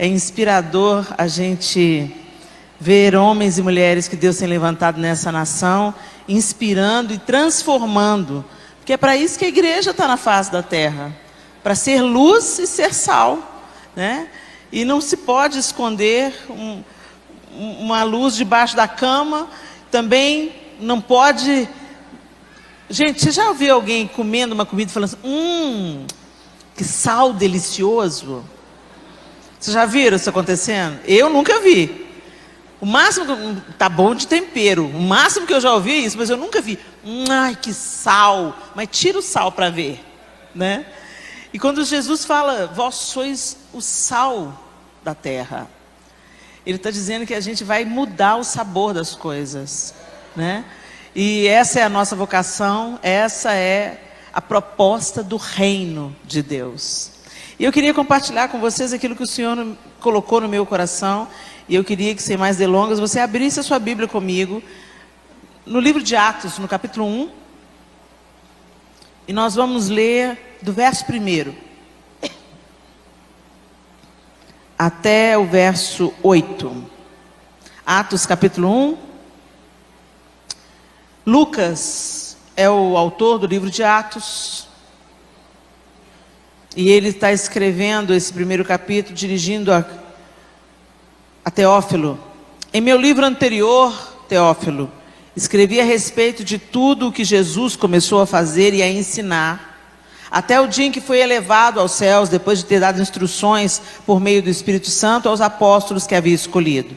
É inspirador a gente ver homens e mulheres que Deus tem levantado nessa nação, inspirando e transformando. Porque é para isso que a igreja está na face da terra. Para ser luz e ser sal, né? E não se pode esconder uma luz debaixo da cama. Também não pode... Gente, você já ouviu alguém comendo uma comida e falando assim, que sal delicioso? Vocês já viram isso acontecendo? Eu nunca vi. O máximo que... Tá bom de tempero. O máximo que eu já ouvi é isso, mas eu nunca vi. Ai, que sal. Mas tira o sal para ver, né? E quando Jesus fala, vós sois o sal da terra, Ele está dizendo que a gente vai mudar o sabor das coisas, né? E essa é a nossa vocação, essa é a proposta do reino de Deus. E eu queria compartilhar com vocês aquilo que o Senhor colocou no meu coração. E eu queria que, sem mais delongas, você abrisse a sua Bíblia comigo, no livro de Atos, no capítulo 1. E nós vamos ler do verso 1 até o verso 8. Atos capítulo 1. Lucas é o autor do livro de Atos. E ele está escrevendo esse primeiro capítulo, dirigindo a Teófilo. Em meu livro anterior, Teófilo, escrevi a respeito de tudo o que Jesus começou a fazer e a ensinar, até o dia em que foi elevado aos céus, depois de ter dado instruções por meio do Espírito Santo aos apóstolos que havia escolhido.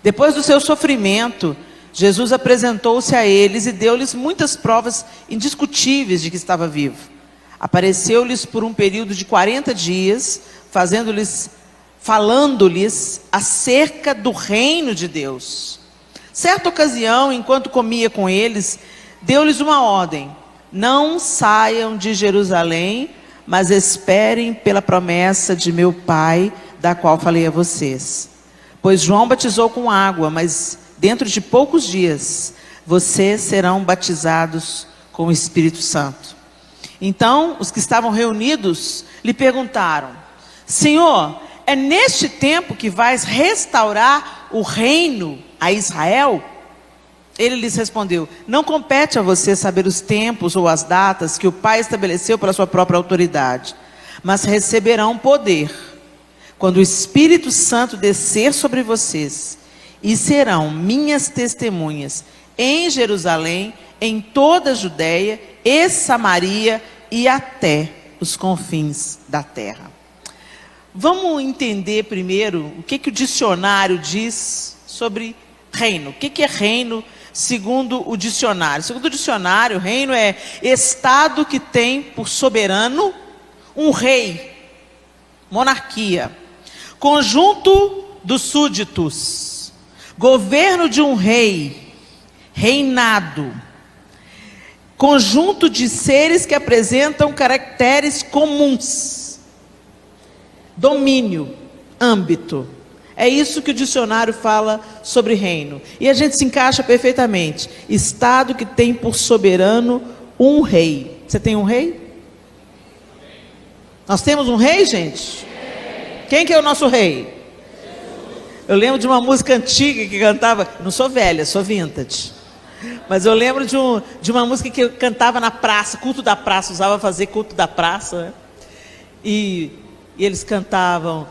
Depois do seu sofrimento, Jesus apresentou-se a eles e deu-lhes muitas provas indiscutíveis de que estava vivo. Apareceu-lhes por um período de 40 dias, falando-lhes acerca do reino de Deus. Certa ocasião, enquanto comia com eles, deu-lhes uma ordem: não saiam de Jerusalém, mas esperem pela promessa de meu Pai, da qual falei a vocês. Pois João batizou com água, mas dentro de poucos dias vocês serão batizados com o Espírito Santo. Então, os que estavam reunidos lhe perguntaram: Senhor, é neste tempo que vais restaurar o reino a Israel? Ele lhes respondeu: não compete a você saber os tempos ou as datas que o Pai estabeleceu pela sua própria autoridade, mas receberão poder quando o Espírito Santo descer sobre vocês, e serão minhas testemunhas em Jerusalém, em toda a Judeia e Samaria e até os confins da terra. Vamos entender primeiro o que o dicionário diz sobre reino. O que é reino segundo o dicionário? Segundo o dicionário, reino é estado que tem por soberano um rei, monarquia, conjunto dos súditos, governo de um rei, reinado, conjunto de seres que apresentam caracteres comuns, domínio, âmbito. É isso que o dicionário fala sobre reino. E a gente se encaixa perfeitamente. Estado que tem por soberano um rei. Você tem um rei? Nós temos um rei, gente? Quem que é o nosso rei? Eu lembro de uma música antiga que cantava... Não sou velha, sou vintage. Mas eu lembro de uma música que eu cantava na praça, culto da praça, usava fazer culto da praça, né? E eles cantavam,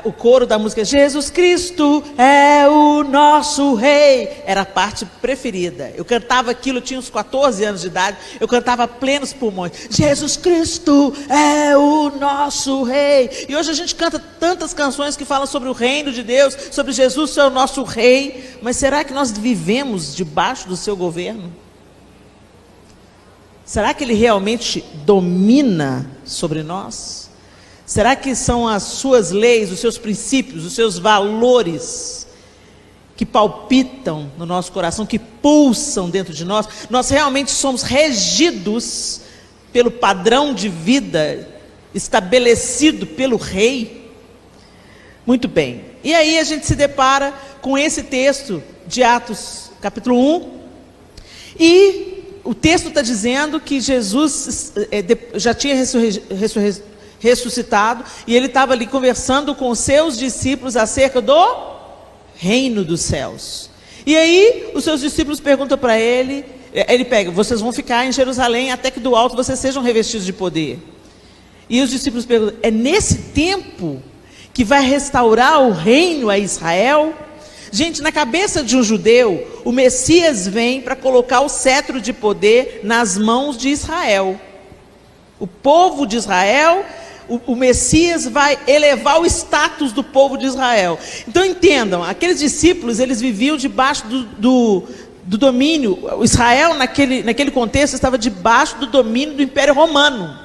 o coro da música, Jesus Cristo é o nosso rei. Era a parte preferida. Eu cantava aquilo, eu tinha uns 14 anos de idade, eu cantava a plenos pulmões. Jesus Cristo é o nosso rei. E hoje a gente canta tantas canções que falam sobre o reino de Deus, sobre Jesus ser o nosso rei. Mas será que nós vivemos debaixo do seu governo? Será que ele realmente domina sobre nós? Será que são as suas leis, os seus princípios, os seus valores que palpitam no nosso coração, que pulsam dentro de nós? Nós realmente somos regidos pelo padrão de vida estabelecido pelo rei? Muito bem. E aí a gente se depara com esse texto de Atos, capítulo 1. E o texto está dizendo que Jesus já tinha ressuscitado, e ele estava ali conversando com os seus discípulos acerca do reino dos céus. E aí os seus discípulos perguntam para ele, vocês vão ficar em Jerusalém até que do alto vocês sejam revestidos de poder. E os discípulos perguntam, é nesse tempo que vai restaurar o reino a Israel? Gente, na cabeça de um judeu, o Messias vem para colocar o cetro de poder nas mãos de Israel. O povo de Israel, o Messias vai elevar o status do povo de Israel. Então entendam, aqueles discípulos, eles viviam debaixo do domínio. Israel, naquele contexto, estava debaixo do domínio do Império Romano.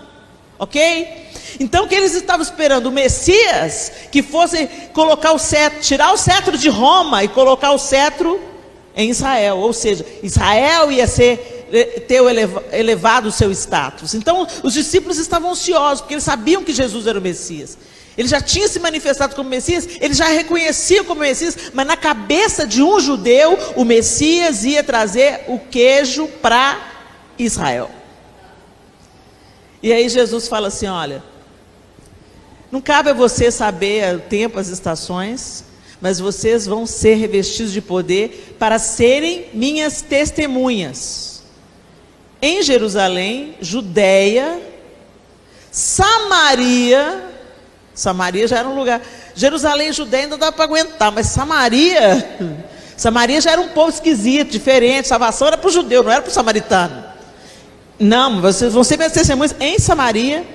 Ok? Então o que eles estavam esperando? O Messias que fosse colocar o cetro, tirar o cetro de Roma e colocar o cetro em Israel. Ou seja, Israel ia ter elevado o seu status. Então os discípulos estavam ansiosos, porque eles sabiam que Jesus era o Messias. Ele já tinha se manifestado como Messias, ele já reconhecia como Messias, mas na cabeça de um judeu, o Messias ia trazer o queijo para Israel. E aí Jesus fala assim, olha, não cabe a você saber o tempo, as estações, mas vocês vão ser revestidos de poder para serem minhas testemunhas. Em Jerusalém, Judeia, Samaria já era um lugar, Jerusalém e Judeia ainda dá para aguentar, mas Samaria já era um povo esquisito, diferente, salvação era para o judeu, não era para o samaritano. Não, vocês vão ser minhas testemunhas em Samaria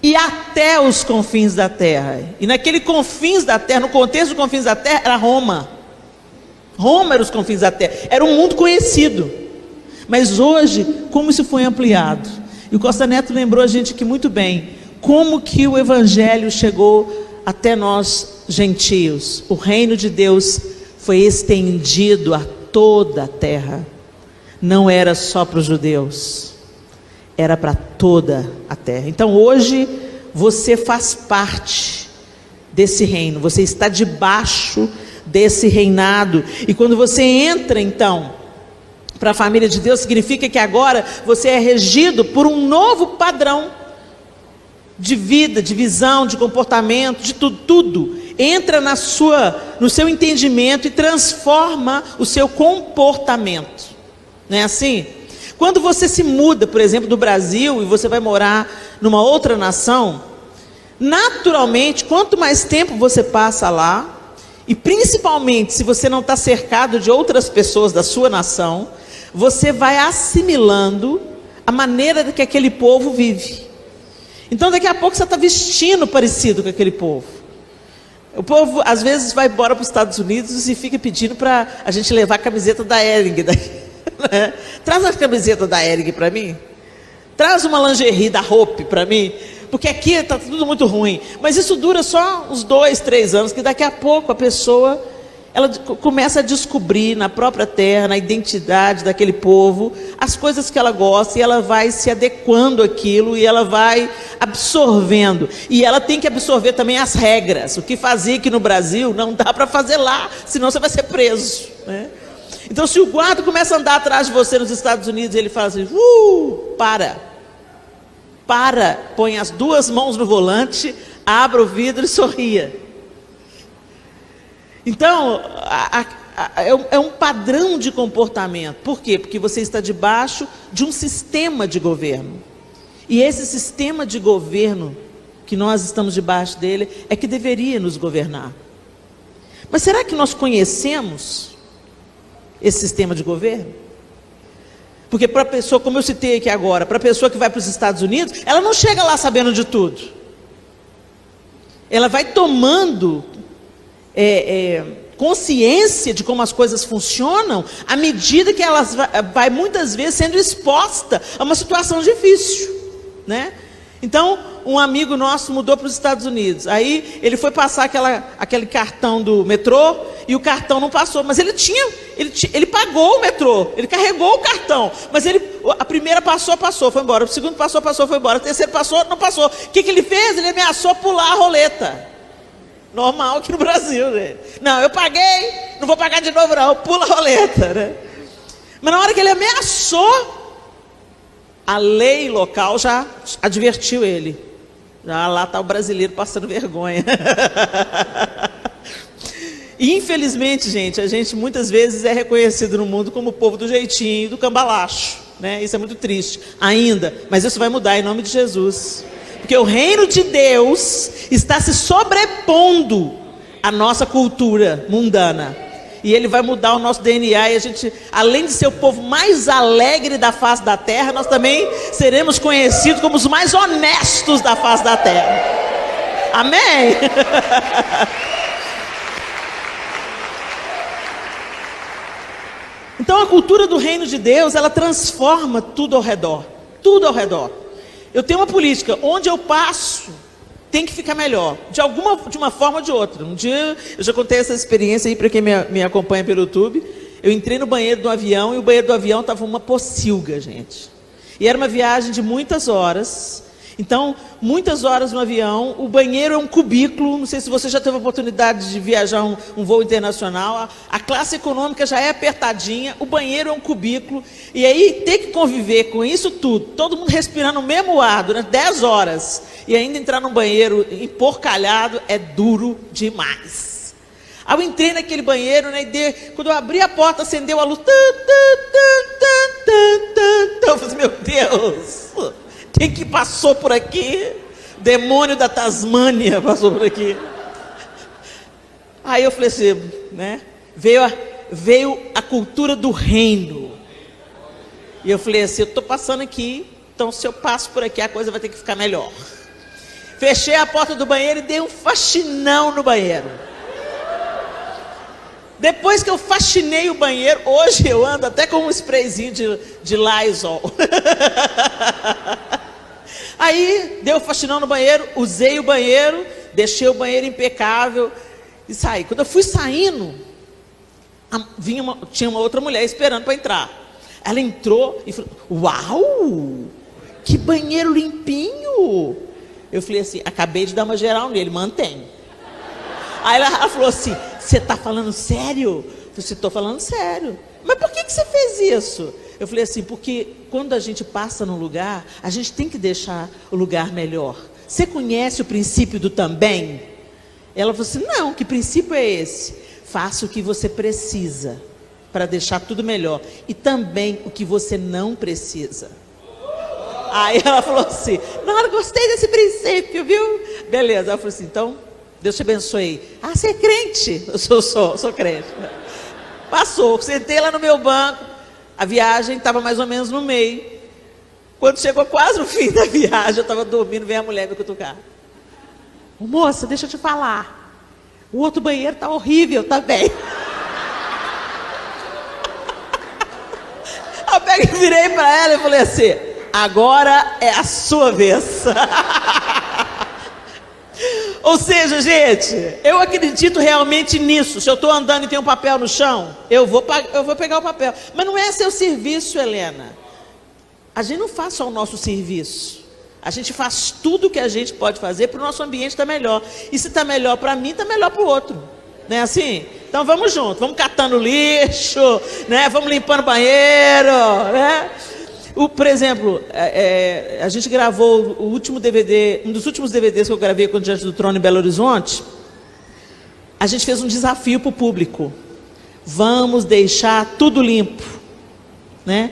e até os confins da terra. E naquele confins da terra, no contexto dos confins da terra, era Roma. Roma era os confins da terra, era um mundo conhecido. Mas hoje, como isso foi ampliado? E o Costa Neto lembrou a gente aqui muito bem, como que o Evangelho chegou até nós gentios. O reino de Deus foi estendido a toda a terra. Não era só para os judeus, era para toda a terra. Então hoje você faz parte desse reino, você está debaixo desse reinado. E quando você entra então para a família de Deus, significa que agora você é regido por um novo padrão de vida, de visão, de comportamento, de tudo entra no seu entendimento e transforma o seu comportamento. Não é assim? Quando você se muda, por exemplo, do Brasil e você vai morar numa outra nação, naturalmente, quanto mais tempo você passa lá, e principalmente se você não está cercado de outras pessoas da sua nação, você vai assimilando a maneira que aquele povo vive. Então daqui a pouco você está vestindo parecido com aquele povo. O povo às vezes vai embora para os Estados Unidos e fica pedindo para a gente levar a camiseta da Hering. Traz a camiseta da Hering para mim. Traz uma lingerie da Hope para mim. Porque aqui está tudo muito ruim. Mas isso dura só uns 2, 3 anos, que daqui a pouco a pessoa ela começa a descobrir na própria terra, na identidade daquele povo, as coisas que ela gosta, e ela vai se adequando àquilo, e ela vai absorvendo, e ela tem que absorver também as regras. O que fazia aqui no Brasil, não dá para fazer lá, senão você vai ser preso, né? Então se o guarda começa a andar atrás de você nos Estados Unidos, ele fala assim, para, põe as 2 mãos no volante, abra o vidro e sorria. Então, é um padrão de comportamento. Por quê? Porque você está debaixo de um sistema de governo. E esse sistema de governo, que nós estamos debaixo dele, é que deveria nos governar. Mas será que nós conhecemos esse sistema de governo? Porque para a pessoa, como eu citei aqui agora, para a pessoa que vai para os Estados Unidos, ela não chega lá sabendo de tudo. Ela vai tomando consciência de como as coisas funcionam, à medida que ela vai muitas vezes sendo exposta a uma situação difícil, né? Então, um amigo nosso mudou para os Estados Unidos, aí ele foi passar aquele cartão do metrô, e o cartão não passou, mas ele pagou o metrô, ele carregou o cartão, mas a primeira passou, foi embora, o segundo passou, foi embora, o terceiro passou, não passou. O que ele fez? Ele ameaçou pular a roleta. Normal aqui no Brasil, né? Não, eu paguei, não vou pagar de novo não, pula a roleta, né? Mas na hora que ele ameaçou, a lei local já advertiu ele. Já lá está o brasileiro passando vergonha. E infelizmente, gente, a gente muitas vezes é reconhecido no mundo como o povo do jeitinho, do cambalacho, né? Isso é muito triste ainda, mas isso vai mudar em nome de Jesus. Porque o reino de Deus está se sobrepondo à nossa cultura mundana. E ele vai mudar o nosso DNA e a gente, além de ser o povo mais alegre da face da terra, nós também seremos conhecidos como os mais honestos da face da terra. Amém? Então a cultura do reino de Deus, ela transforma tudo ao redor. Tudo ao redor. Eu tenho uma política, onde eu passo, tem que ficar melhor, de uma forma ou de outra. Um dia, eu já contei essa experiência aí para quem me acompanha pelo YouTube. Eu entrei no banheiro do avião e o banheiro do avião estava uma pocilga, gente. E era uma viagem de muitas horas. Então, muitas horas no avião, o banheiro é um cubículo. Não sei se você já teve a oportunidade de viajar um voo internacional. A classe econômica já é apertadinha, o banheiro é um cubículo. E aí, ter que conviver com isso tudo, todo mundo respirando o mesmo ar durante 10 horas, e ainda entrar num banheiro emporcalhado, é duro demais. Aí eu entrei naquele banheiro, né, quando eu abri a porta, acendeu a luz. Eu falei, meu Deus, quem que passou por aqui? Demônio da Tasmânia passou por aqui. Aí eu falei assim, né? Veio a cultura do reino. E eu falei assim, eu estou passando aqui, então se eu passo por aqui, a coisa vai ter que ficar melhor. Fechei a porta do banheiro e dei um faxinão no banheiro. Depois que eu faxinei o banheiro, hoje eu ando até com um sprayzinho de Lysol. Aí, deu faxinão no banheiro, usei o banheiro, deixei o banheiro impecável e saí. Quando eu fui saindo, tinha uma outra mulher esperando para entrar. Ela entrou e falou, uau, que banheiro limpinho. Eu falei assim, acabei de dar uma geral nele, mantém. Aí ela falou assim, você está falando sério? Eu falei, estou falando sério. Mas por que você fez isso? Eu falei assim, porque quando a gente passa num lugar, a gente tem que deixar o lugar melhor. Você conhece o princípio do também? Ela falou assim, não, que princípio é esse? Faça o que você precisa para deixar tudo melhor. E também o que você não precisa. Aí ela falou assim, não, eu gostei desse princípio, viu? Beleza, ela falou assim, então, Deus te abençoe. Ah, você é crente? Eu sou crente. Passou, sentei lá no meu banco, a viagem estava mais ou menos no meio. Quando chegou quase o fim da viagem, eu estava dormindo, veio a mulher me cutucar. Ô, moça, deixa eu te falar, o outro banheiro está horrível também. Eu peguei, virei para ela e falei assim, agora é a sua vez. Ou seja, gente, eu acredito realmente nisso. Se eu estou andando e tem um papel no chão, eu vou pegar o papel. Mas não é seu serviço, Helena. A gente não faz só o nosso serviço. A gente faz tudo o que a gente pode fazer para o nosso ambiente estar melhor. E se está melhor para mim, está melhor para o outro. Não é assim? Então vamos junto, vamos catando lixo, né? Vamos limpando o banheiro, né? Por exemplo, a gente gravou o último DVD, um dos últimos DVDs que eu gravei com o Diante do Trono em Belo Horizonte. A gente fez um desafio para o público. Vamos deixar tudo limpo, né?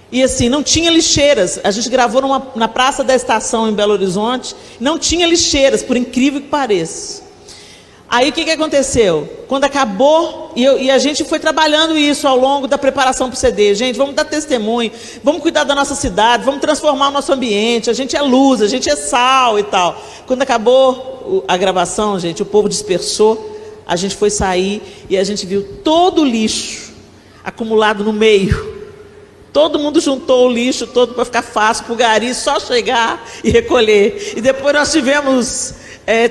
E assim, não tinha lixeiras. A gente gravou na Praça da Estação em Belo Horizonte. Não tinha lixeiras, por incrível que pareça. Aí o que aconteceu? Quando acabou, e a gente foi trabalhando isso ao longo da preparação para o CD. Gente, vamos dar testemunho, vamos cuidar da nossa cidade, vamos transformar o nosso ambiente. A gente é luz, a gente é sal e tal. Quando acabou a gravação, gente, o povo dispersou. A gente foi sair e a gente viu todo o lixo acumulado no meio. Todo mundo juntou o lixo todo para ficar fácil para o gari só chegar e recolher. E depois nós tivemos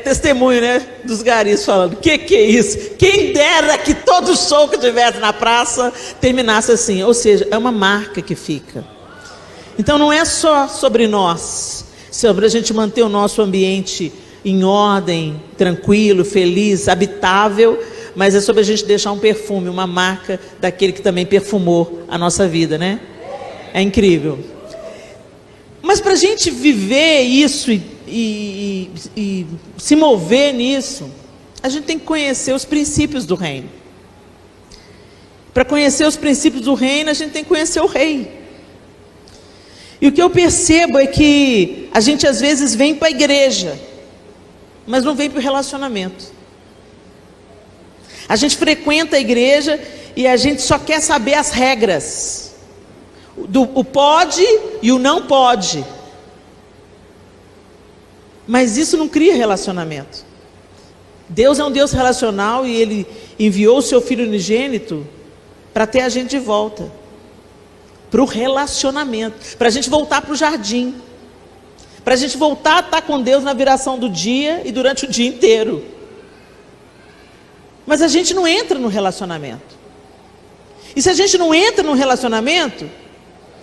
testemunho, né, dos garis falando, que é isso? Quem dera que todo show que tivesse na praça terminasse assim. Ou seja, é uma marca que fica. Então não é só sobre nós, sobre a gente manter o nosso ambiente em ordem, tranquilo, feliz, habitável, mas é sobre a gente deixar um perfume, uma marca daquele que também perfumou a nossa vida, né? É incrível. Mas para a gente viver isso e se mover nisso, a gente tem que conhecer os princípios do reino. Para conhecer os princípios do reino, a gente tem que conhecer o rei. E o que eu percebo é que a gente às vezes vem para a igreja, mas não vem para o relacionamento. A gente frequenta a igreja e a gente só quer saber as regras. O pode e o não pode. Mas isso não cria relacionamento. Deus é um Deus relacional e Ele enviou o seu Filho unigênito para ter a gente de volta. Para o relacionamento. Para a gente voltar para o jardim. Para a gente voltar a estar com Deus na viração do dia e durante o dia inteiro. Mas a gente não entra no relacionamento. E se a gente não entra no relacionamento,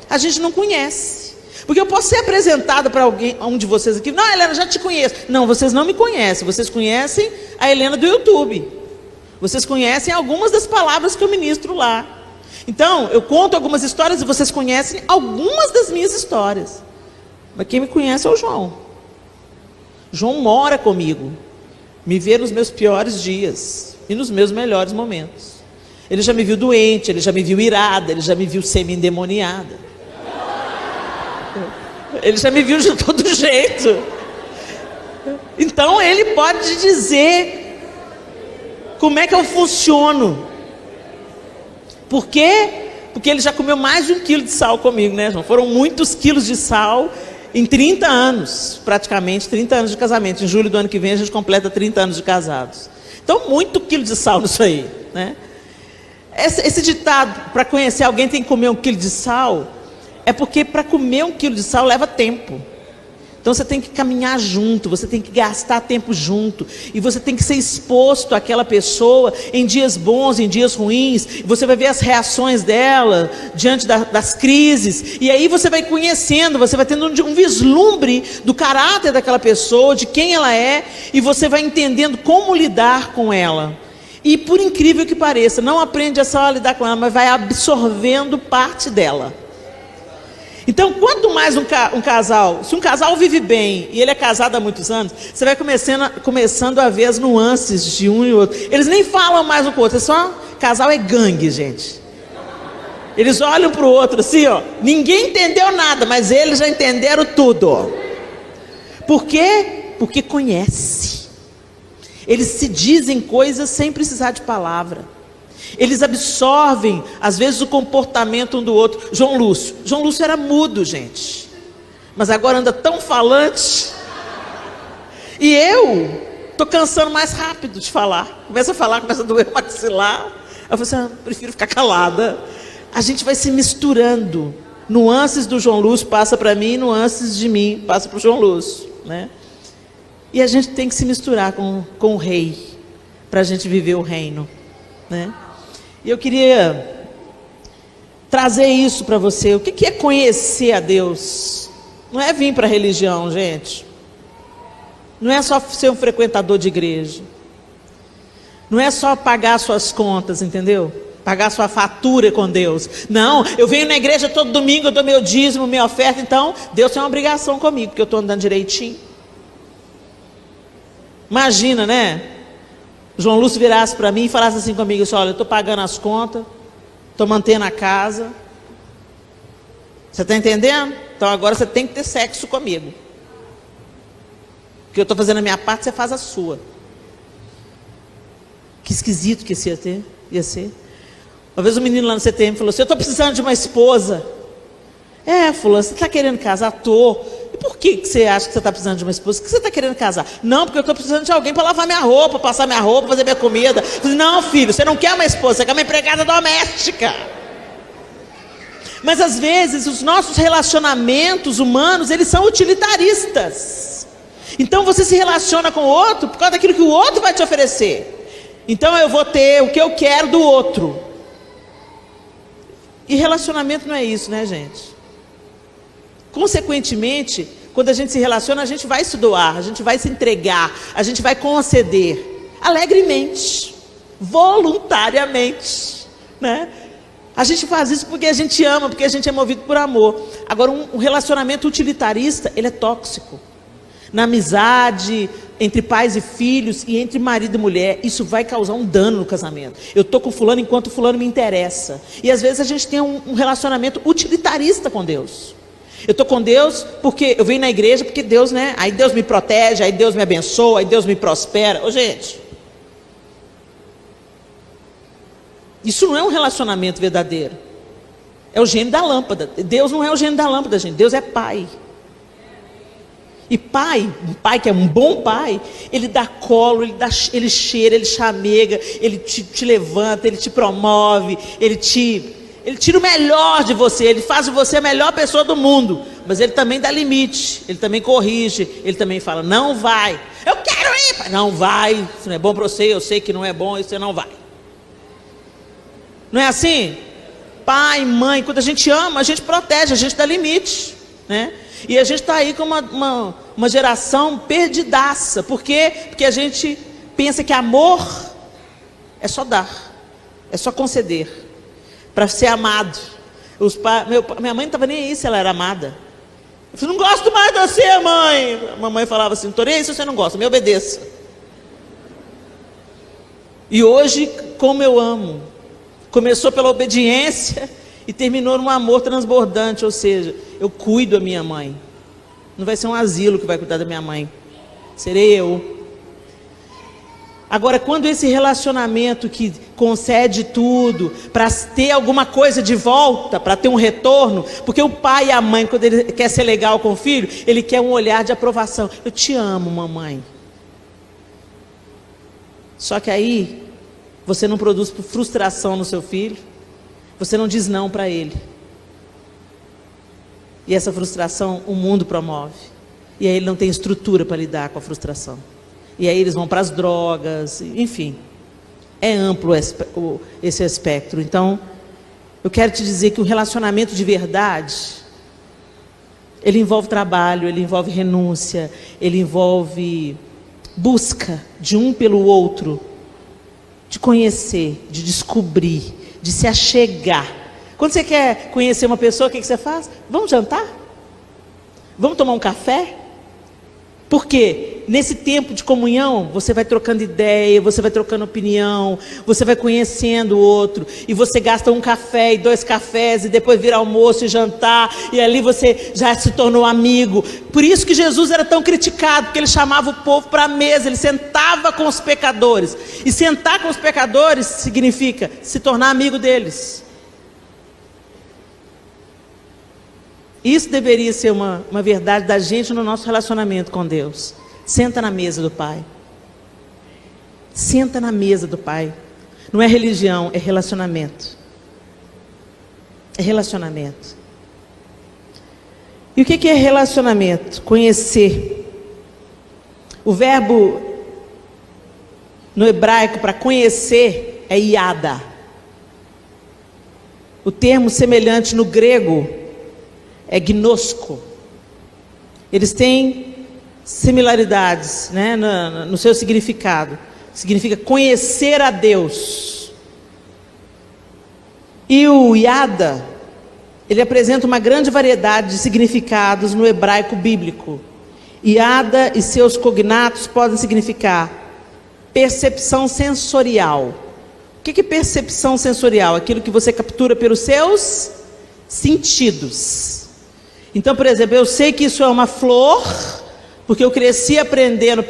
a gente não conhece. Porque eu posso ser apresentado para alguém, um de vocês aqui. Não, Helena, já te conheço. Não, vocês não me conhecem. Vocês conhecem a Helena do YouTube. Vocês conhecem algumas das palavras que eu ministro lá. Então, eu conto algumas histórias e vocês conhecem algumas das minhas histórias. Mas quem me conhece é o João. João mora comigo. Me vê nos meus piores dias e nos meus melhores momentos. Ele já me viu doente, ele já me viu irada, ele já me viu semi-endemoniada. Ele já me viu de todo jeito. Então ele pode dizer como é que eu funciono. Por quê? Porque ele já comeu mais de 1 quilo de sal comigo, né, João? Foram muitos quilos de sal em 30 anos, praticamente 30 anos de casamento. Em julho do ano que vem a gente completa 30 anos de casados. Então, muito quilo de sal nisso aí, né? Esse ditado, para conhecer alguém tem que comer 1 quilo de sal, é porque para comer 1 quilo de sal leva tempo. Então você tem que caminhar junto, você tem que gastar tempo junto, e você tem que ser exposto àquela pessoa em dias bons, em dias ruins. Você vai ver as reações dela diante das crises, e aí você vai conhecendo, você vai tendo um vislumbre do caráter daquela pessoa, de quem ela é, e você vai entendendo como lidar com ela. E por incrível que pareça, não aprende só a lidar com ela, mas vai absorvendo parte dela. Então, quanto mais um casal, se um casal vive bem e ele é casado há muitos anos, você vai começando a ver as nuances de um e outro. Eles nem falam mais um com o outro, é só casal é gangue, gente. Eles olham para o outro assim, ó, ninguém entendeu nada, mas eles já entenderam tudo. Por quê? Porque conhece. Eles se dizem coisas sem precisar de palavra. Eles absorvem, às vezes, o comportamento um do outro. João Lúcio era mudo, gente. Mas agora anda tão falante. E eu estou cansando mais rápido de falar. Começa a falar, começa a doer o maxilar. Eu falo assim, prefiro ficar calada. A gente vai se misturando. Nuances do João Lúcio passa para mim, nuances de mim passa para o João Lúcio, né? E a gente tem que se misturar com o rei, para a gente viver o reino, né? E eu queria trazer isso para você. O que é conhecer a Deus? Não é vir para a religião, gente. Não é só ser um frequentador de igreja. Não é só pagar suas contas, entendeu? Pagar sua fatura com Deus. Não, eu venho na igreja todo domingo, eu dou meu dízimo, minha oferta, então Deus tem uma obrigação comigo, porque eu estou andando direitinho. Imagina, né? João Lúcio virasse para mim e falasse assim comigo, assim, olha, eu estou pagando as contas, estou mantendo a casa. Você está entendendo? Então agora você tem que ter sexo comigo. Porque eu estou fazendo a minha parte, você faz a sua. Que esquisito que isso ia ser. Uma vez um menino lá no CTM falou assim, eu estou precisando de uma esposa. Fulano, você está querendo casar? Estou. E por que você acha que você está precisando de uma esposa? Por que você está querendo casar? Não, porque eu estou precisando de alguém para lavar minha roupa, passar minha roupa, fazer minha comida. Eu falei, não, filho, você não quer uma esposa, você quer uma empregada doméstica. Mas às vezes os nossos relacionamentos humanos, eles são utilitaristas. Então você se relaciona com o outro por causa daquilo que o outro vai te oferecer. Então eu vou ter o que eu quero do outro. E relacionamento não é isso, né, gente? Consequentemente, quando a gente se relaciona, a gente vai se doar, a gente vai se entregar, a gente vai conceder, alegremente, voluntariamente, né? A gente faz isso porque a gente ama, porque a gente é movido por amor. Agora, um relacionamento utilitarista, ele é tóxico. na amizade, entre pais e filhos e entre marido e mulher. Isso vai causar um dano no casamento. Eu estou com fulano enquanto fulano me interessa. E às vezes a gente tem um relacionamento utilitarista com Deus. Eu estou com Deus porque eu venho na igreja, porque Deus, né? Aí Deus me protege, aí Deus me abençoa, aí Deus me prospera. Ô, gente, isso não é um relacionamento verdadeiro. É o gênio da lâmpada. Deus não é o gênio da lâmpada, gente. Deus é pai. E pai, um pai que é um bom pai, ele dá colo, ele cheira, ele chamega, ele te levanta, ele te promove, ele tira o melhor de você, ele faz de você a melhor pessoa do mundo. Mas ele também dá limite, ele também corrige, ele também fala, não vai. Eu quero ir, pai. Não vai, isso não é bom para você, eu sei que não é bom, isso você não vai. Não é assim? Pai, mãe, quando a gente ama, a gente protege, a gente dá limite, né? E a gente está aí com uma geração perdidaça. Por quê? Porque a gente pensa que amor é só dar, é só conceder, para ser amado. Minha mãe não estava nem aí se ela era amada. Eu falei, não gosto mais de você, mãe. A mamãe falava assim, não estou nem aí se você não gosta, me obedeça. E hoje, como eu amo. Começou pela obediência e terminou num amor transbordante, ou seja, eu cuido da minha mãe. Não vai ser um asilo que vai cuidar da minha mãe, serei eu. Agora, quando esse relacionamento que concede tudo, para ter alguma coisa de volta, para ter um retorno, porque o pai e a mãe, quando ele quer ser legal com o filho, ele quer um olhar de aprovação. Eu te amo, mamãe. Só que aí, você não produz frustração no seu filho, você não diz não para ele. E essa frustração o mundo promove. E aí ele não tem estrutura para lidar com a frustração. E aí eles vão para as drogas, enfim. É amplo esse espectro. Então, eu quero te dizer que o relacionamento de verdade, ele envolve trabalho, ele envolve renúncia, ele envolve busca de um pelo outro, de conhecer, de descobrir, de se achegar. Quando você quer conhecer uma pessoa, o que você faz? Vamos jantar? Vamos tomar um café? Porque nesse tempo de comunhão, você vai trocando ideia, você vai trocando opinião, você vai conhecendo o outro, e você gasta um café e 2 cafés, e depois vira almoço e jantar, e ali você já se tornou amigo. Por isso que Jesus era tão criticado, porque ele chamava o povo para a mesa, ele sentava com os pecadores, e sentar com os pecadores significa se tornar amigo deles. Isso deveria ser uma verdade da gente no nosso relacionamento com Deus. Senta na mesa do Pai. Senta na mesa do Pai. Não é religião, é relacionamento. É relacionamento. E o que é relacionamento? Conhecer. O verbo no hebraico para conhecer é iada. O termo semelhante no grego é gnosko. Eles têm similaridades, né, no seu significado. Significa conhecer a Deus. E o yada, ele apresenta uma grande variedade de significados no hebraico bíblico. Yada e seus cognatos podem significar percepção sensorial. O que é percepção sensorial? Aquilo que você captura pelos seus sentidos. Então, por exemplo, eu sei que isso é uma flor, porque eu cresci aprendendo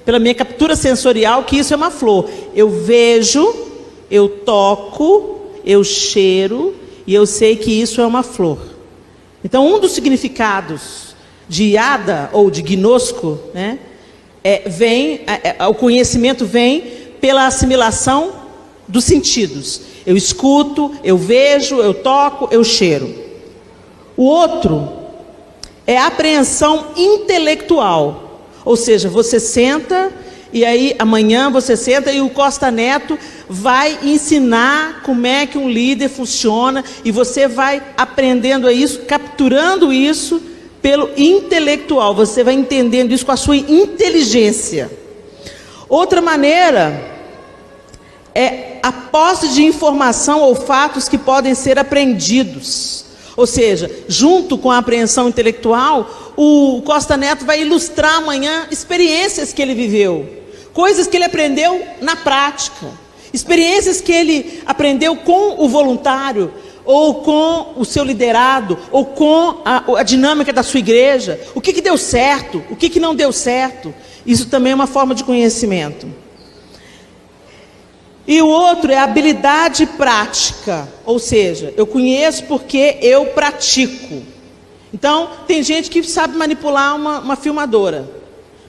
pela minha captura sensorial que isso é uma flor. Eu vejo, eu toco, eu cheiro, e eu sei que isso é uma flor. Então, um dos significados de yada ou de gnosko, né, o conhecimento vem pela assimilação dos sentidos. Eu escuto, eu vejo, eu toco, eu cheiro. O outro é a apreensão intelectual, ou seja, você senta e aí amanhã você senta e o Costa Neto vai ensinar como é que um líder funciona e você vai aprendendo isso, capturando isso pelo intelectual, você vai entendendo isso com a sua inteligência. Outra maneira é a posse de informação ou fatos que podem ser aprendidos. Ou seja, junto com a apreensão intelectual, o Costa Neto vai ilustrar amanhã experiências que ele viveu, coisas que ele aprendeu na prática, experiências que ele aprendeu com o voluntário, ou com o seu liderado, ou com a dinâmica da sua igreja. O que deu certo, o que não deu certo. Isso também é uma forma de conhecimento. E o outro é a habilidade prática, ou seja, eu conheço porque eu pratico. Então, tem gente que sabe manipular uma filmadora,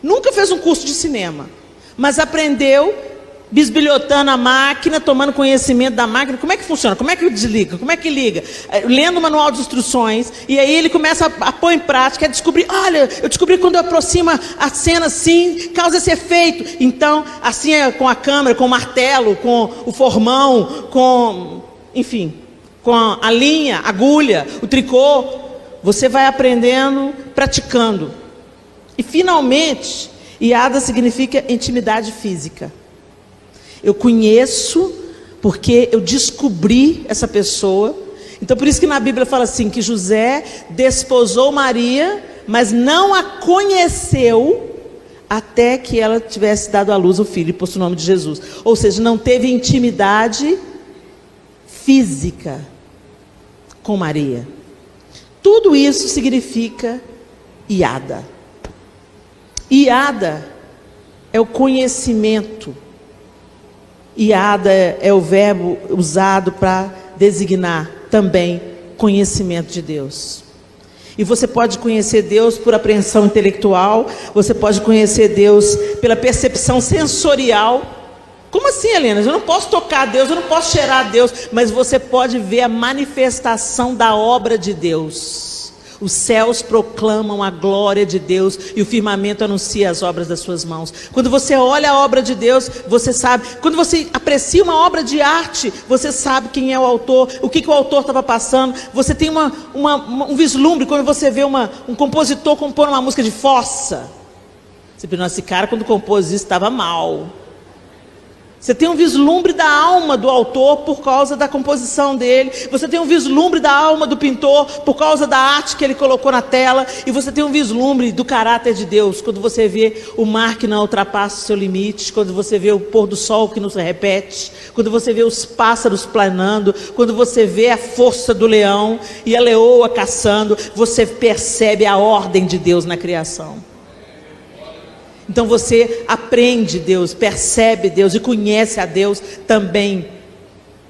nunca fez um curso de cinema, mas aprendeu bisbilhotando a máquina, tomando conhecimento da máquina, como é que funciona, como é que desliga, como é que liga, lendo o manual de instruções, e aí ele começa a pôr em prática, a descobrir, olha, eu descobri que quando eu aproximo a cena assim, causa esse efeito. Então, assim é com a câmera, com o martelo, com o formão, enfim, com a linha, a agulha, o tricô, você vai aprendendo, praticando. E finalmente, iada significa intimidade física. Eu conheço porque eu descobri essa pessoa. Então por isso que na Bíblia fala assim, que José desposou Maria, mas não a conheceu até que ela tivesse dado à luz o filho e pôs o nome de Jesus. Ou seja, não teve intimidade física com Maria. Tudo isso significa iada. Iada é o conhecimento. Iada é o verbo usado para designar também conhecimento de Deus. E você pode conhecer Deus por apreensão intelectual, você pode conhecer Deus pela percepção sensorial. Como assim, Helena? Eu não posso tocar Deus, eu não posso cheirar Deus, mas você pode ver a manifestação da obra de Deus. Os céus proclamam a glória de Deus e o firmamento anuncia as obras das suas mãos. Quando você olha a obra de Deus, você sabe. Quando você aprecia uma obra de arte, você sabe quem é o autor, o que o autor estava passando. Você tem um vislumbre quando você vê um compositor compor uma música de fossa. Você pensa, esse cara quando compôs isso estava mal. Você tem um vislumbre da alma do autor por causa da composição dele. Você tem um vislumbre da alma do pintor por causa da arte que ele colocou na tela. E você tem um vislumbre do caráter de Deus quando você vê o mar que não ultrapassa o seu limite, quando você vê o pôr do sol que não se repete, quando você vê os pássaros planando, quando você vê a força do leão e a leoa caçando, você percebe a ordem de Deus na criação. Então você aprende Deus, percebe Deus e conhece a Deus também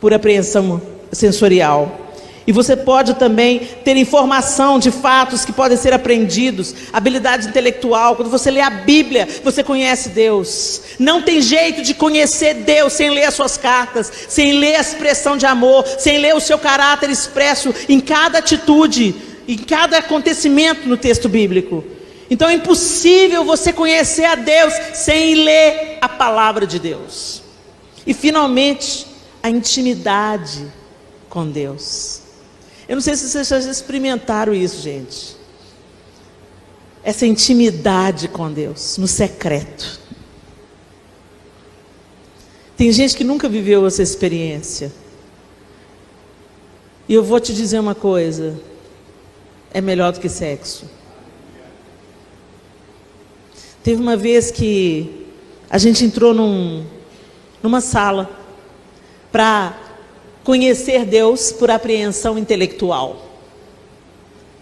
por apreensão sensorial. E você pode também ter informação de fatos que podem ser aprendidos, habilidade intelectual. Quando você lê a Bíblia, você conhece Deus. Não tem jeito de conhecer Deus sem ler as suas cartas, sem ler a expressão de amor, sem ler o seu caráter expresso em cada atitude, em cada acontecimento no texto bíblico. Então é impossível você conhecer a Deus sem ler a palavra de Deus. E finalmente, a intimidade com Deus. Eu não sei se vocês já experimentaram isso, gente. Essa intimidade com Deus, no secreto. Tem gente que nunca viveu essa experiência. E eu vou te dizer uma coisa. É melhor do que sexo. Teve uma vez que a gente entrou numa sala para conhecer Deus por apreensão intelectual.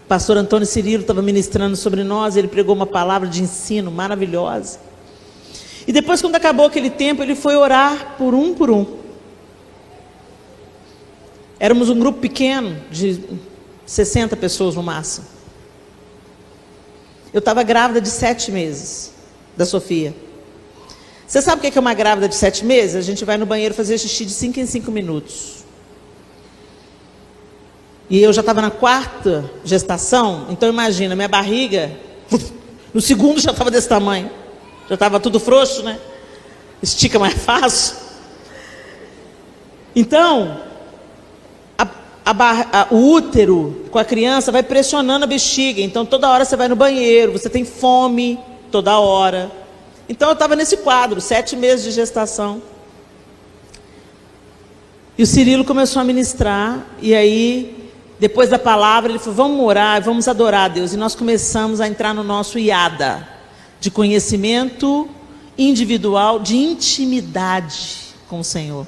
O pastor Antônio Cirilo estava ministrando sobre nós, ele pregou uma palavra de ensino maravilhosa. E depois, quando acabou aquele tempo, ele foi orar por um. Éramos um grupo pequeno, de 60 pessoas no máximo. Eu estava grávida de 7 meses, da Sofia. Você sabe o que é uma grávida de 7 meses? A gente vai no banheiro fazer xixi de 5 em 5 minutos. E eu já estava na 4ª gestação, então imagina, minha barriga, no segundo já estava desse tamanho. Já estava tudo frouxo, né? Estica mais fácil. Então, o útero com a criança vai pressionando a bexiga. Então toda hora você vai no banheiro, você tem fome toda hora. Então eu estava nesse quadro, 7 meses de gestação. E o Cirilo começou a ministrar. E aí Depois da palavra, ele falou, vamos orar, vamos adorar a Deus. E nós começamos a entrar no nosso IADA, de conhecimento individual, de intimidade com o Senhor.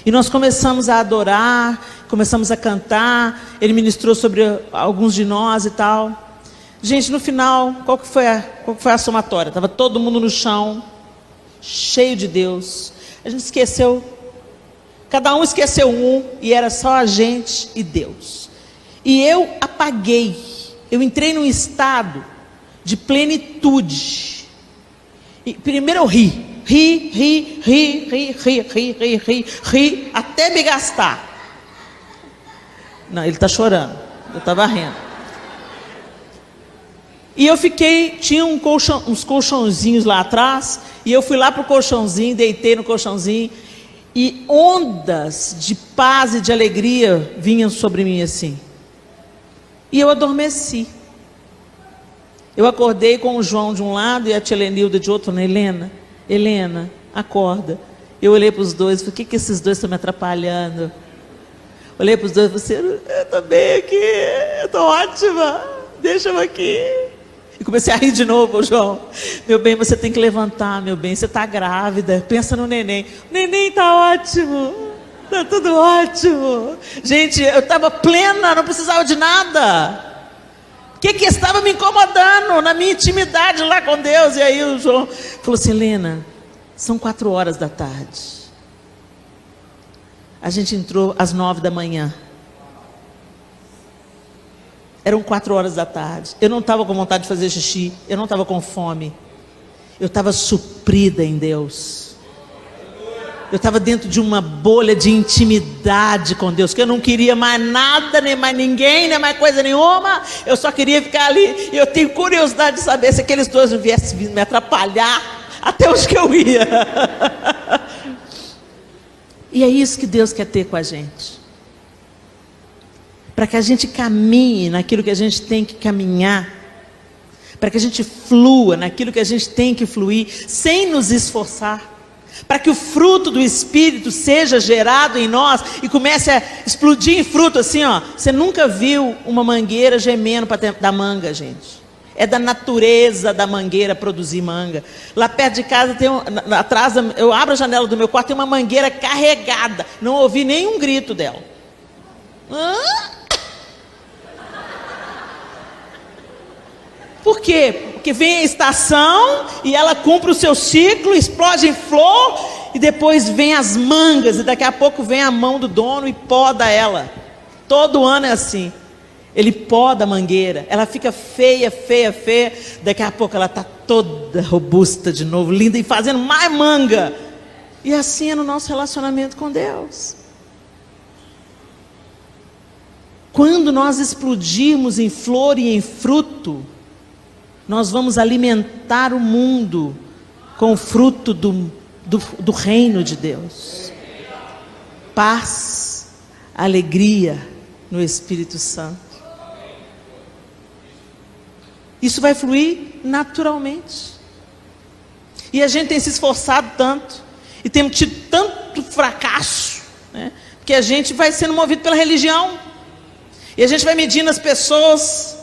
E nós começamos a adorar, começamos a cantar, ele ministrou sobre alguns de nós e tal. Gente, no final, qual que foi a somatória? Estava todo mundo no chão, cheio de Deus. A gente esqueceu, cada um esqueceu um, e era só a gente e Deus. E eu apaguei, eu entrei num estado de plenitude. E primeiro eu ri, até me gastar. Não, ele está chorando, eu estava rindo. E eu fiquei, tinha uns colchãozinhos lá atrás, e eu fui lá para o colchãozinho, deitei no colchãozinho, e ondas de paz e de alegria vinham sobre mim assim. E eu adormeci. Eu acordei com o João de um lado e a tia Lenilda de outro, falando, Helena, acorda. Eu olhei para os dois e falei, o que esses dois estão me atrapalhando? Olhei para os dois e falei, eu estou bem aqui, eu estou ótima, deixa eu aqui. E comecei a rir de novo, João. Meu bem, você tem que levantar, meu bem, você está grávida, pensa no neném. O neném está ótimo. Está tudo ótimo. Gente, eu estava plena, não precisava de nada. O que estava me incomodando na minha intimidade lá com Deus? E aí o João falou assim, Helena, são 4 da tarde. A gente entrou às 9 da manhã. Eram 4 da tarde. Eu não estava com vontade de fazer xixi. Eu não estava com fome. Eu estava suprida em Deus. Eu estava dentro de uma bolha de intimidade com Deus, que eu não queria mais nada, nem mais ninguém, nem mais coisa nenhuma. Eu só queria ficar ali. E eu tenho curiosidade de saber se aqueles dois não viessem me atrapalhar até onde que eu ia. E é isso que Deus quer ter com a gente. Para que a gente caminhe naquilo que a gente tem que caminhar. Para que a gente flua naquilo que a gente tem que fluir, sem nos esforçar. Para que o fruto do Espírito seja gerado em nós e comece a explodir em fruto assim, ó. Você nunca viu uma mangueira gemendo para dar manga, gente. É da natureza da mangueira produzir manga. Lá perto de casa tem atrás, eu abro a janela do meu quarto, tem uma mangueira carregada. Não ouvi nenhum grito dela. Por quê? Porque vem a estação e ela cumpre o seu ciclo, explode em flor e depois vem as mangas e daqui a pouco vem a mão do dono e poda ela. Todo ano é assim. Ele poda a mangueira, ela fica feia, daqui a pouco ela está toda robusta de novo, linda e fazendo mais manga. E assim é no nosso relacionamento com Deus. Quando nós explodirmos em flor e em fruto, nós vamos alimentar o mundo com o fruto do reino de Deus. Paz, alegria no Espírito Santo. Isso vai fluir naturalmente. E a gente tem se esforçado tanto, e temos tido tanto fracasso, né? Porque a gente vai sendo movido pela religião, e a gente vai medindo as pessoas,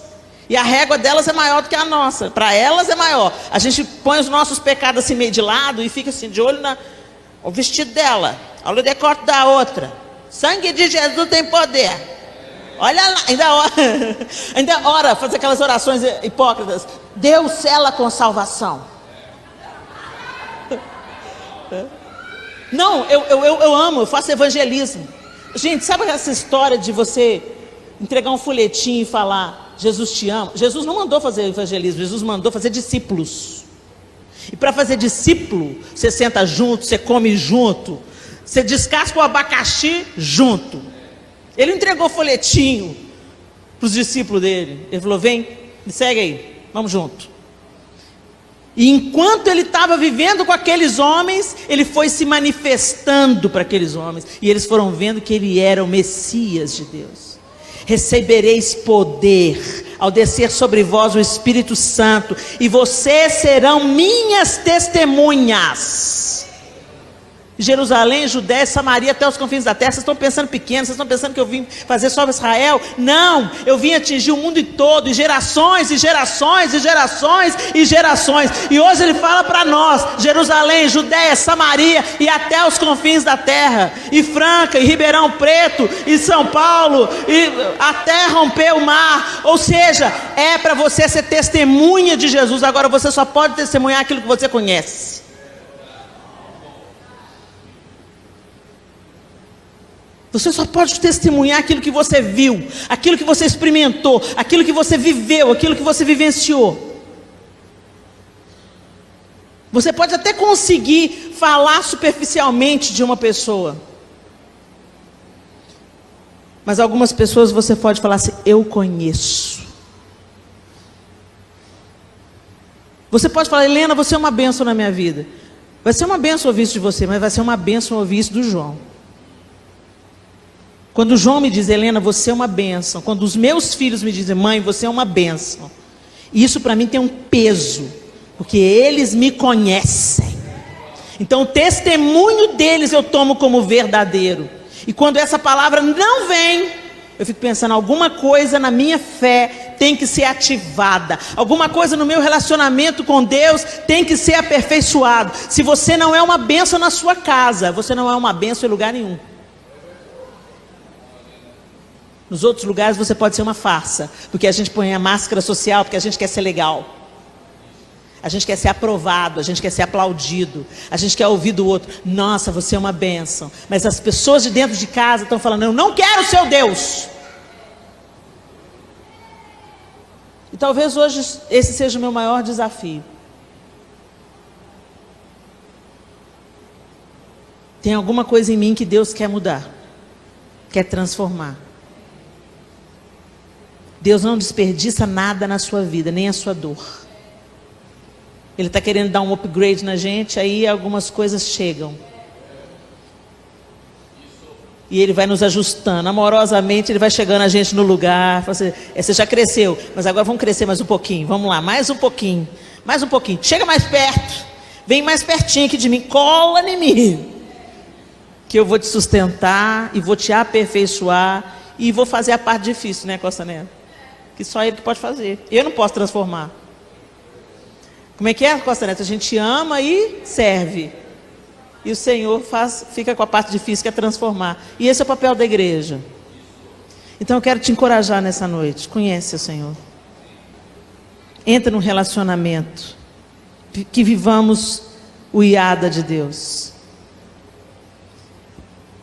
e a régua delas é maior do que a nossa. Para elas é maior. A gente põe os nossos pecados assim meio de lado e fica assim de olho no vestido dela, olha o decote da outra. Sangue de Jesus tem poder. Olha lá, ainda ora, faz aquelas orações hipócritas. Deus cela com salvação. Não, eu amo, eu faço evangelismo. Gente, sabe essa história de você entregar um folhetinho e falar, Jesus te ama? Jesus não mandou fazer evangelismo, Jesus mandou fazer discípulos. E para fazer discípulo, você senta junto, você come junto, você descasca o abacaxi junto. Ele entregou folhetinho para os discípulos dele. Ele falou, vem, me segue aí, vamos junto. E enquanto ele estava vivendo com aqueles homens, ele foi se manifestando para aqueles homens. E eles foram vendo que ele era o Messias de Deus. Recebereis poder ao descer sobre vós o Espírito Santo, e vocês serão minhas testemunhas. Jerusalém, Judéia, Samaria, até os confins da terra. Vocês estão pensando pequeno, vocês estão pensando que eu vim fazer só Israel? Não, eu vim atingir o mundo todo, e gerações, e gerações, e gerações, e gerações. E hoje ele fala para nós, Jerusalém, Judéia, Samaria, e até os confins da terra, e Franca, e Ribeirão Preto, e São Paulo, e até romper o mar. Ou seja, é para você ser testemunha de Jesus. Agora você só pode testemunhar aquilo que você conhece. Você só pode testemunhar aquilo que você viu, aquilo que você experimentou, aquilo que você viveu, aquilo que você vivenciou. Você pode até conseguir falar superficialmente de uma pessoa, mas algumas pessoas você pode falar assim: eu conheço. Você pode falar: Helena, você é uma bênção na minha vida. Vai ser uma bênção ouvir isso de você, mas vai ser uma bênção ouvir isso do João. Quando o João me diz: Helena, você é uma bênção. Quando os meus filhos me dizem: mãe, você é uma bênção. Isso para mim tem um peso, porque eles me conhecem. Então o testemunho deles eu tomo como verdadeiro. E quando essa palavra não vem, eu fico pensando: alguma coisa na minha fé tem que ser ativada. Alguma coisa no meu relacionamento com Deus tem que ser aperfeiçoado. Se você não é uma bênção na sua casa, você não é uma bênção em lugar nenhum. Nos outros lugares você pode ser uma farsa, porque a gente põe a máscara social, porque a gente quer ser legal. A gente quer ser aprovado, a gente quer ser aplaudido, a gente quer ouvir do outro: nossa, você é uma bênção. Mas as pessoas de dentro de casa estão falando: eu não quero o seu Deus. E talvez hoje esse seja o meu maior desafio. Tem alguma coisa em mim que Deus quer mudar, quer transformar. Deus não desperdiça nada na sua vida, nem a sua dor. Ele está querendo dar um upgrade na gente, aí algumas coisas chegam. E Ele vai nos ajustando, amorosamente Ele vai chegando a gente no lugar. Você já cresceu, mas agora vamos crescer mais um pouquinho. Vamos lá, mais um pouquinho, mais um pouquinho. Chega mais perto, vem mais pertinho aqui de mim, cola em mim. Que eu vou te sustentar e vou te aperfeiçoar. E vou fazer a parte difícil, né, Costa Neto? Que só Ele que pode fazer. Eu não posso transformar. Como é que é, Costa Neto? A gente ama e serve. E o Senhor fica com a parte difícil, que é transformar. E esse é o papel da igreja. Então eu quero te encorajar nessa noite. Conhece o Senhor. Entra num relacionamento. Que vivamos o iada de Deus.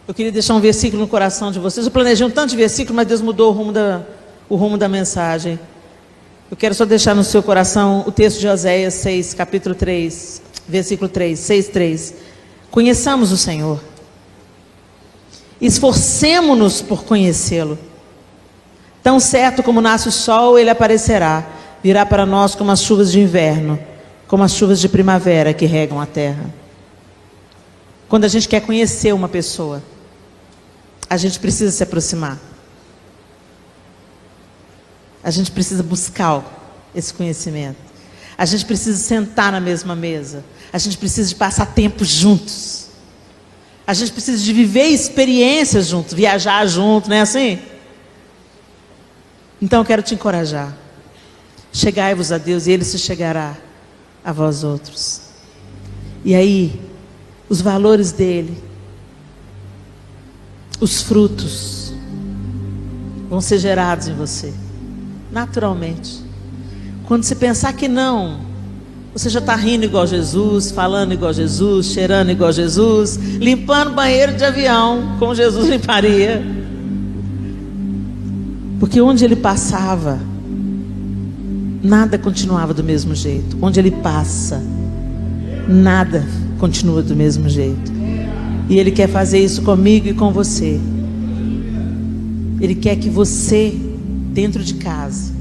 Eu queria deixar um versículo no coração de vocês. Eu planejei um tanto de versículo, mas Deus mudou o rumo da mensagem. Eu quero só deixar no seu coração o texto de Oséias 6, capítulo 3, versículo 3, 6, 3. Conheçamos o Senhor. Esforcemo-nos por conhecê-lo. Tão certo como nasce o sol, Ele aparecerá. Virá para nós como as chuvas de inverno, como as chuvas de primavera que regam a terra. Quando a gente quer conhecer uma pessoa, a gente precisa se aproximar. A gente precisa buscar esse conhecimento. A gente precisa sentar na mesma mesa. A gente precisa de passar tempo juntos. A gente precisa de viver experiências juntos, viajar junto, não é assim? Então eu quero te encorajar. Chegai-vos a Deus e Ele se chegará a vós outros. E aí, os valores dele, os frutos, vão ser gerados em você, naturalmente. Quando você pensar que não, você já está rindo igual Jesus, falando igual Jesus, cheirando igual Jesus, limpando banheiro de avião, como Jesus limparia. Porque onde Ele passava, nada continuava do mesmo jeito. Onde Ele passa, nada continua do mesmo jeito. E Ele quer fazer isso comigo e com você. Ele quer que você, dentro de casa,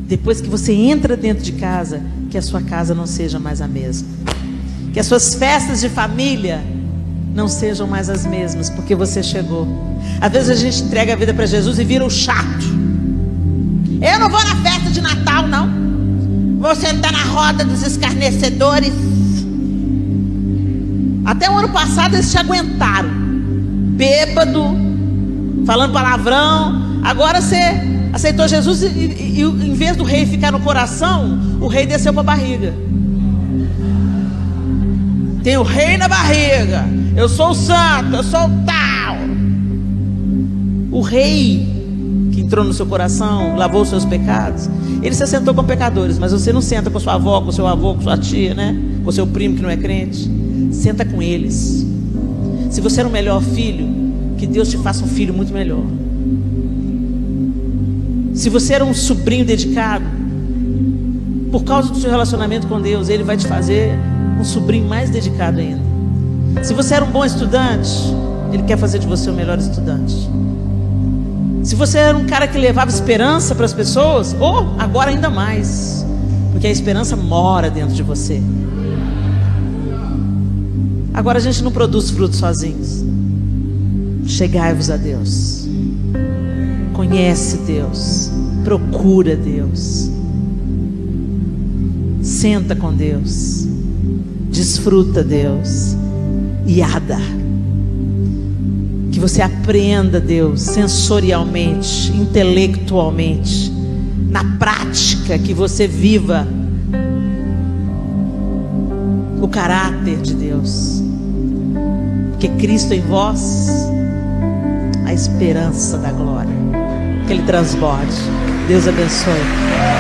depois que você entra dentro de casa, que a sua casa não seja mais a mesma. Que as suas festas de família não sejam mais as mesmas, porque você chegou. Às vezes a gente entrega a vida para Jesus e vira o chato. Eu não vou na festa de Natal, não. Vou sentar na roda dos escarnecedores. Até o ano passado eles te aguentaram, bêbado, falando palavrão. Agora você aceitou Jesus e em vez do rei ficar no coração, o rei desceu para a barriga. Tem o rei na barriga. Eu sou o santo, eu sou o tal. O rei que entrou no seu coração, lavou os seus pecados, ele se sentou com pecadores. Mas você não senta com sua avó, com seu avô, com sua tia, né? Com seu primo que não é crente. Senta com eles. Se você era o melhor filho, que Deus te faça um filho muito melhor. Se você era um sobrinho dedicado, por causa do seu relacionamento com Deus, Ele vai te fazer um sobrinho mais dedicado ainda. Se você era um bom estudante, Ele quer fazer de você o melhor estudante. Se você era um cara que levava esperança para as pessoas, agora ainda mais, porque a esperança mora dentro de você. Agora a gente não produz frutos sozinhos. Chegai-vos a Deus. Conhece Deus. Procura Deus. Senta com Deus. Desfruta Deus. Iada. Que você aprenda Deus sensorialmente, intelectualmente, na prática, que você viva o caráter de Deus. Porque Cristo em vós, a esperança da glória. Que Ele transborde. Deus abençoe.